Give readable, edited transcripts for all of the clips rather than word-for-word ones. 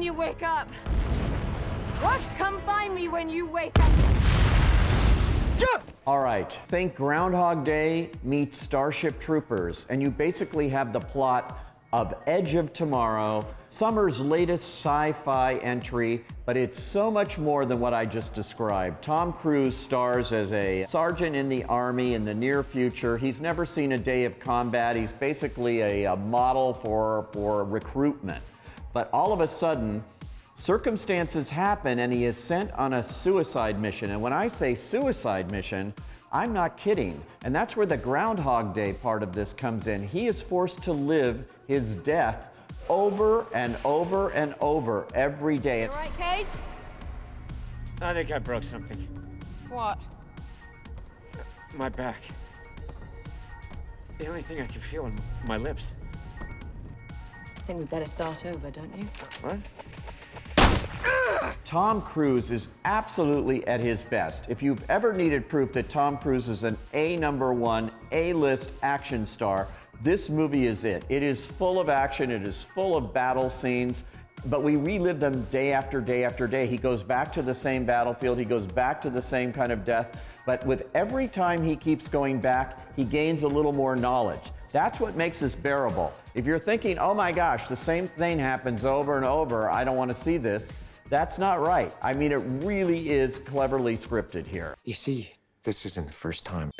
when you wake up. What? Come find me when you wake up. All right, think Groundhog Day meets Starship Troopers, and you basically have the plot of Edge of Tomorrow, summer's latest sci-fi entry, but it's so much more than what I just described. Tom Cruise stars as a sergeant in the Army in the near future. He's never seen a day of combat. He's basically a model for recruitment. But all of a sudden, circumstances happen and he is sent on a suicide mission. And when I say suicide mission, I'm not kidding. And that's where the Groundhog Day part of this comes in. He is forced to live his death over and over and over every day. You all right, Cage? I think I broke something. What? My back. The only thing I can feel in my lips. I think we better start over, don't you? What? Tom Cruise is absolutely at his best. If you've ever needed proof that Tom Cruise is an #1, A-list action star, this movie is it. It is full of action, it is full of battle scenes, but we relive them day after day after day. He goes back to the same battlefield, he goes back to the same kind of death, but with every time he keeps going back, he gains a little more knowledge. That's what makes this bearable. If you're thinking, oh my gosh, the same thing happens over and over, I don't want to see this, that's not right. I mean, it really is cleverly scripted here. You see, this isn't the first time.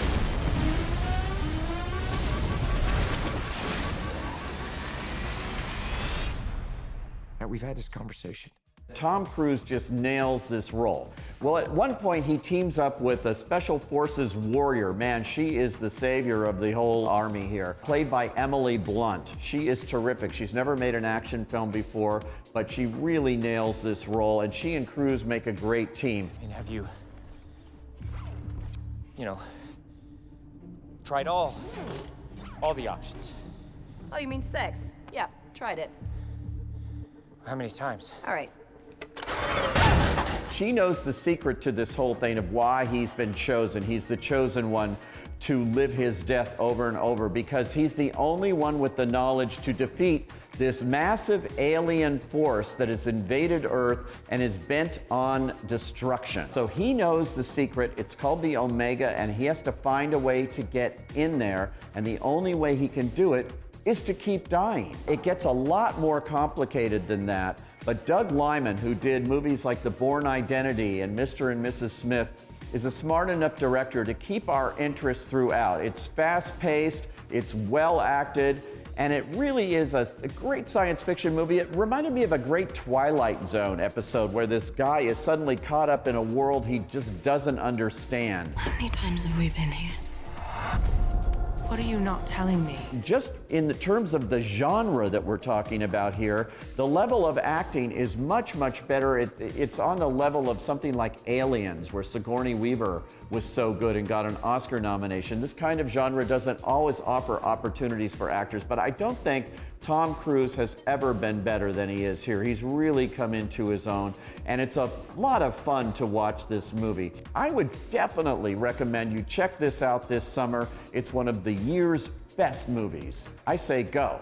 That we've had this conversation. Tom Cruise just nails this role. Well, at one point, he teams up with a Special Forces warrior. Man, she is the savior of the whole army here, played by Emily Blunt. She is terrific. She's never made an action film before, but she really nails this role, and she and Cruise make a great team. And have you tried all the options? Oh, you mean sex? Yeah, tried it. How many times? All right. She knows the secret to this whole thing of why he's been chosen. He's the chosen one to live his death over and over because he's the only one with the knowledge to defeat this massive alien force that has invaded Earth and is bent on destruction. So he knows the secret. It's called the Omega, and he has to find a way to get in there, and the only way he can do it is to keep dying. It gets a lot more complicated than that, but Doug Liman, who did movies like The Bourne Identity and Mr. and Mrs. Smith, is a smart enough director to keep our interest throughout. It's fast-paced, it's well-acted, and it really is a great science fiction movie. It reminded me of a great Twilight Zone episode where this guy is suddenly caught up in a world he just doesn't understand. How many times have we been here? What are you not telling me? Just in the terms of the genre that we're talking about here, the level of acting is much, much better. It's on the level of something like Aliens, where Sigourney Weaver was so good and got an Oscar nomination. This kind of genre doesn't always offer opportunities for actors, but I don't think Tom Cruise has ever been better than he is here. He's really come into his own, and it's a lot of fun to watch this movie. I would definitely recommend you check this out this summer. It's one of the year's best movies. I say go.